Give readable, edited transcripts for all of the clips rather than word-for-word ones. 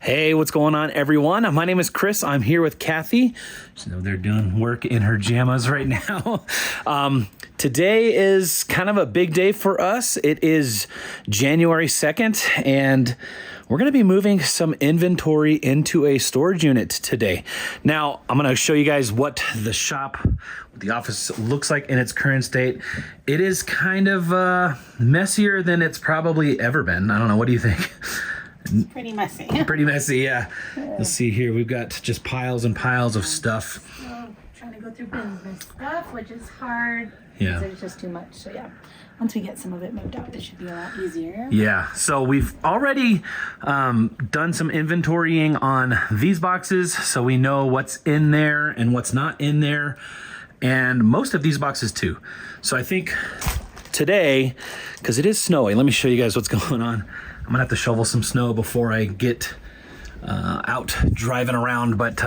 Hey, what's going on, everyone? My name is Chris. I'm here with Kathy. So they're doing work in her jammas right now. Today is kind of a big day for us. It is January 2nd, and we're going to be moving some inventory into a storage unit today. Now, I'm going to show you guys what the shop, the office looks like in its current state. It is kind of messier than it's probably ever been. I don't know. What do you think? It's pretty messy. Pretty messy, yeah. Let's see here. We've got just piles and piles of stuff. So trying to go through bins and stuff, which is hard. Yeah. There's just too much. So yeah, once we get some of it moved out, it should be a lot easier. Yeah. So we've already done some inventorying on these boxes, so we know what's in there and what's not in there, and most of these boxes too. So I think today, because it is snowy, let me show you guys what's going on. I'm gonna have to shovel some snow before I get out driving around, but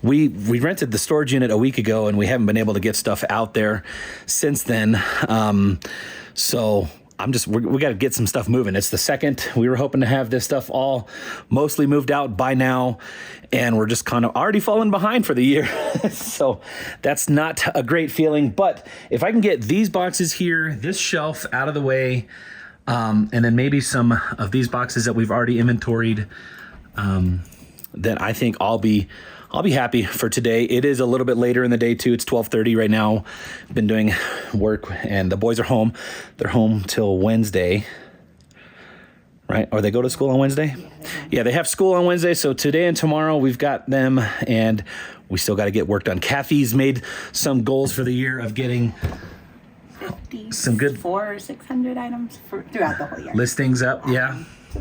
we rented the storage unit a week ago and we haven't been able to get stuff out there since then. So we got to get some stuff moving. It's the 2nd. We were hoping to have this stuff all mostly moved out by now, and we're just kind of already falling behind for the year. So that's not a great feeling, but if I can get these boxes here, this shelf out of the way, and then maybe some of these boxes that we've already inventoried, then I think I'll be happy for today. It is a little bit later in the day too. It's 12:30 right now. Been doing work and the boys are home. They're home till Wednesday, right? Or they go to school on Wednesday? Yeah, they have school on Wednesday. So today and tomorrow we've got them, and we still got to get work done. Kathy's made some goals for the year of getting some good 400 or 600 items throughout the whole year. Listings up, yeah.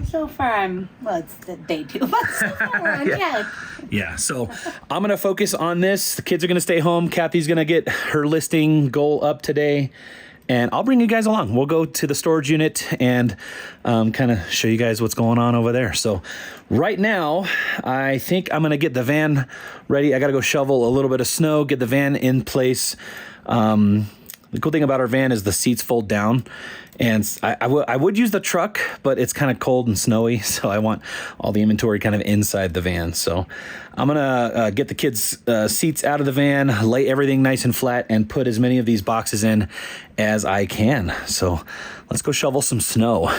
So far, it's the day 2, but so far we're on track. Yeah, so I'm going to focus on this. The kids are going to stay home. Kathy's going to get her listing goal up today, and I'll bring you guys along. We'll go to the storage unit and kind of show you guys what's going on over there. So right now, I think I'm going to get the van ready. I got to go shovel a little bit of snow, get the van in place. The cool thing about our van is the seats fold down, and I would use the truck, but it's kind of cold and snowy, so I want all the inventory kind of inside the van. So I'm gonna get the kids' seats out of the van, lay everything nice and flat, and put as many of these boxes in as I can. So let's go shovel some snow.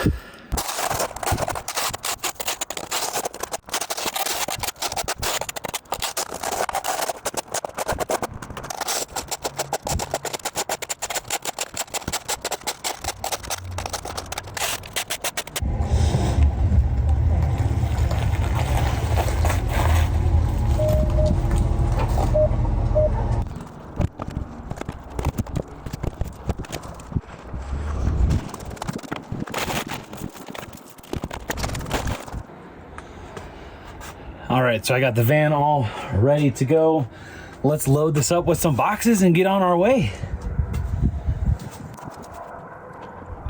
All right, so I got the van all ready to go. Let's load this up with some boxes and get on our way.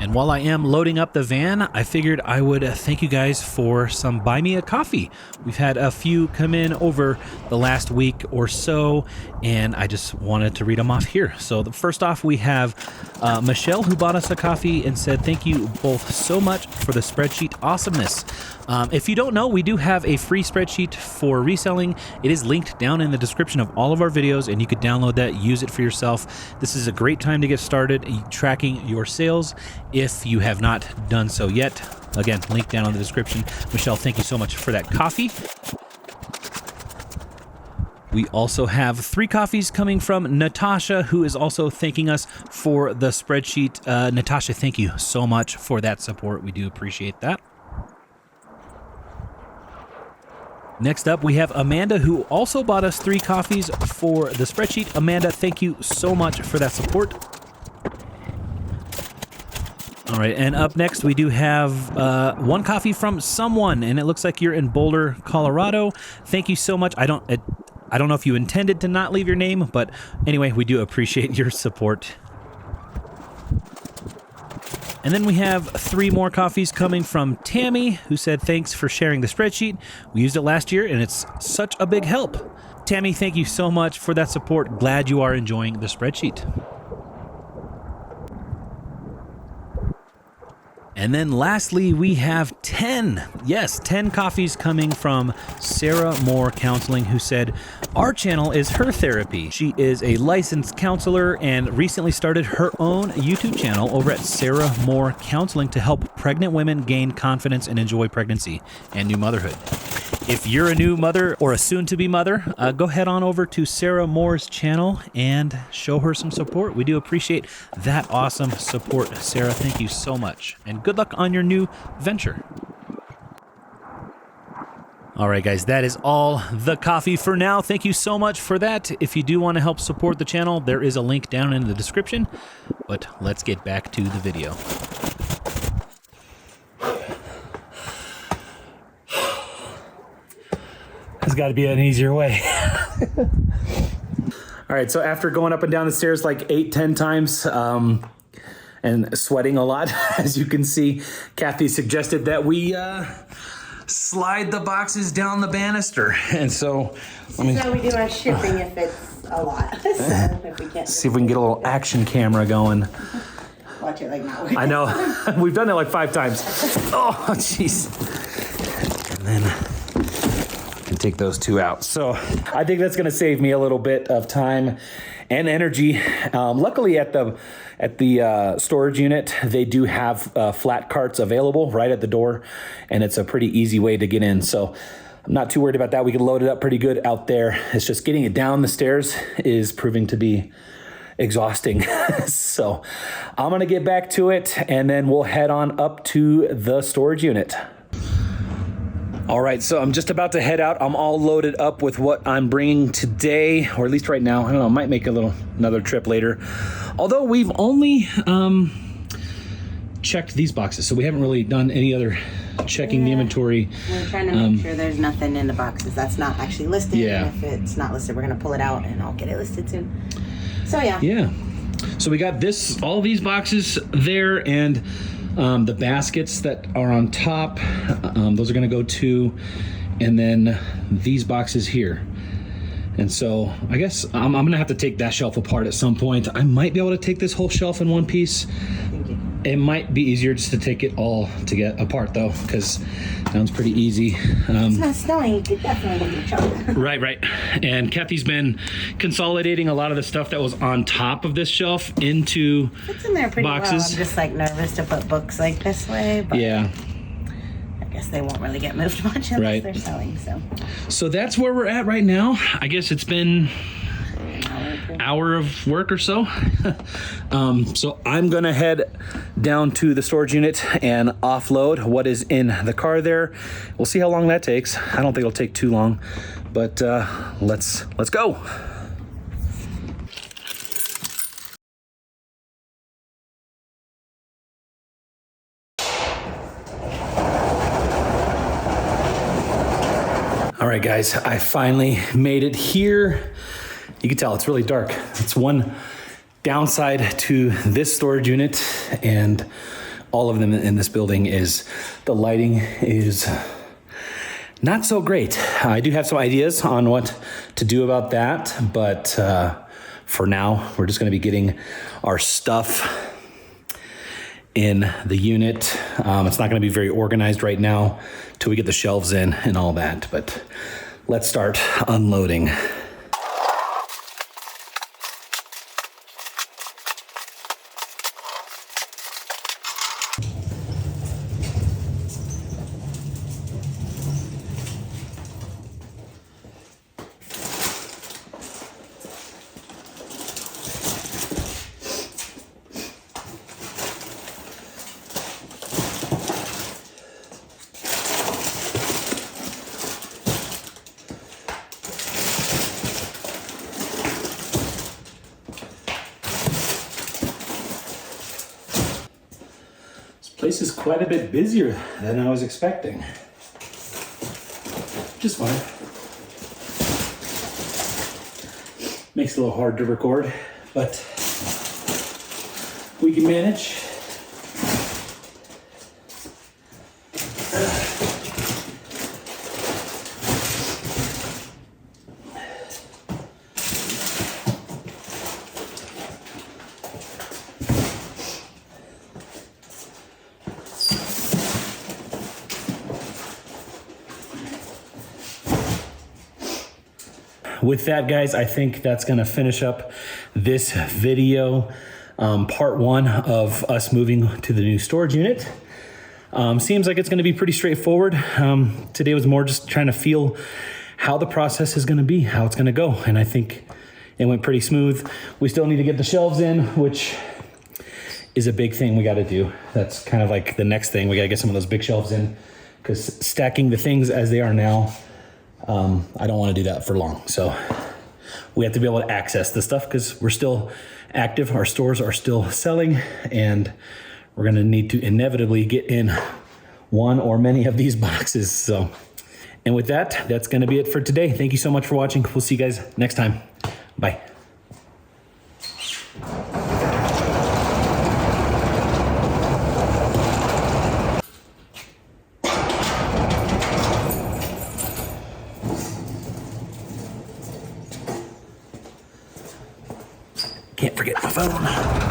And while I am loading up the van, I figured I would thank you guys for some Buy Me a Coffee. We've had a few come in over the last week or so, and I just wanted to read them off here. So first off, we have Michelle, who bought us a coffee and said, "Thank you both so much for the spreadsheet awesomeness." If you don't know, we do have a free spreadsheet for reselling. It is linked down in the description of all of our videos, and you could download that, use it for yourself. This is a great time to get started tracking your sales if you have not done so yet. Again, link down in the description. Michelle, thank you so much for that coffee. We also have 3 coffees coming from Natasha, who is also thanking us for the spreadsheet. Natasha, thank you so much for that support. We do appreciate that. Next up, we have Amanda, who also bought us 3 coffees for the spreadsheet. Amanda, thank you so much for that support. All right, and up next, we do have 1 coffee from someone, and it looks like you're in Boulder, Colorado. Thank you so much. I don't know if you intended to not leave your name, but anyway, we do appreciate your support. And then we have 3 more coffees coming from Tammy, who said, "Thanks for sharing the spreadsheet. We used it last year, and it's such a big help." Tammy, thank you so much for that support. Glad you are enjoying the spreadsheet. And then lastly, we have 10. Yes, 10 coffees coming from Sarah Moore Counseling, who said, our channel is her therapy. She is a licensed counselor and recently started her own YouTube channel over at Sarah Moore Counseling to help pregnant women gain confidence and enjoy pregnancy and new motherhood. If you're a new mother or a soon-to-be mother, go head on over to Sarah Moore's channel and show her some support. We do appreciate that awesome support, Sarah. Thank you so much. And good luck on your new venture. All right, guys, that is all the coffee for now. Thank you so much for that. If you do want to help support the channel, there is a link down in the description. But let's get back to the video. There's got to be an easier way. All right, so after going up and down the stairs like 8-10 times and sweating a lot, as you can see, Kathy suggested that we slide the boxes down the banister. And so let me So we do our shipping if it's a lot. So if we can't see if we can get a little action camera going. watch it like now. I know. We've done that like 5 times. Oh, jeez. And then I can take those 2 out. So I think that's going to save me a little bit of time and energy. Luckily at the storage unit, they do have flat carts available right at the door, and it's a pretty easy way to get in. So I'm not too worried about that. We can load it up pretty good out there. It's just getting it down the stairs is proving to be exhausting. So I'm gonna get back to it and then we'll head on up to the storage unit. All right, so I'm just about to head out. I'm all loaded up with what I'm bringing today, or at least right now. I don't know, might make another trip later. Although we've only checked these boxes, so we haven't really done any other checking the inventory. We're trying to make sure there's nothing in the boxes that's not actually listed. Yeah. And if it's not listed, we're gonna pull it out and I'll get it listed soon. So yeah. Yeah. So we got all these boxes there, and the baskets that are on top, those are gonna go too, and then these boxes here. And so I guess I'm gonna have to take that shelf apart at some point. I might be able to take this whole shelf in one piece. It might be easier just to take it all to get apart though, because it sounds pretty easy. It's not snowing, you could definitely get your chocolate. Right. And Kathy's been consolidating a lot of the stuff that was on top of this shelf into It's in there pretty boxes. well. I'm just like nervous to put books like this way, but Yeah. I guess they won't really get moved much unless Right. they're selling, so. So that's where we're at right now. I guess it's been an hour of work or so. So I'm gonna head down to the storage unit and offload what is in the car there. We'll see how long that takes. I don't think it'll take too long, but let's go. All right, guys, I finally made it here. You can tell it's really dark. It's one downside to this storage unit and all of them in this building is the lighting is not so great. I do have some ideas on what to do about that, but for now, we're just gonna be getting our stuff in the unit. It's not gonna be very organized right now till we get the shelves in and all that, but let's start unloading. Place is quite a bit busier than I was expecting. Which is fine. Makes it a little hard to record, but we can manage. with that, guys, I think that's going to finish up this video. Part one of us moving to the new storage unit. Seems like it's going to be pretty straightforward. Today was more just trying to feel how the process is going to be, how it's going to go. And I think it went pretty smooth. We still need to get the shelves in, which is a big thing we got to do. That's kind of like the next thing. We got to get some of those big shelves in, because stacking the things as they are now, I don't want to do that for long. So we have to be able to access the stuff because we're still active. Our stores are still selling, and we're going to need to inevitably get in one or many of these boxes. So, and with that, that's going to be it for today. Thank you so much for watching. We'll see you guys next time. Bye. Can't forget my phone.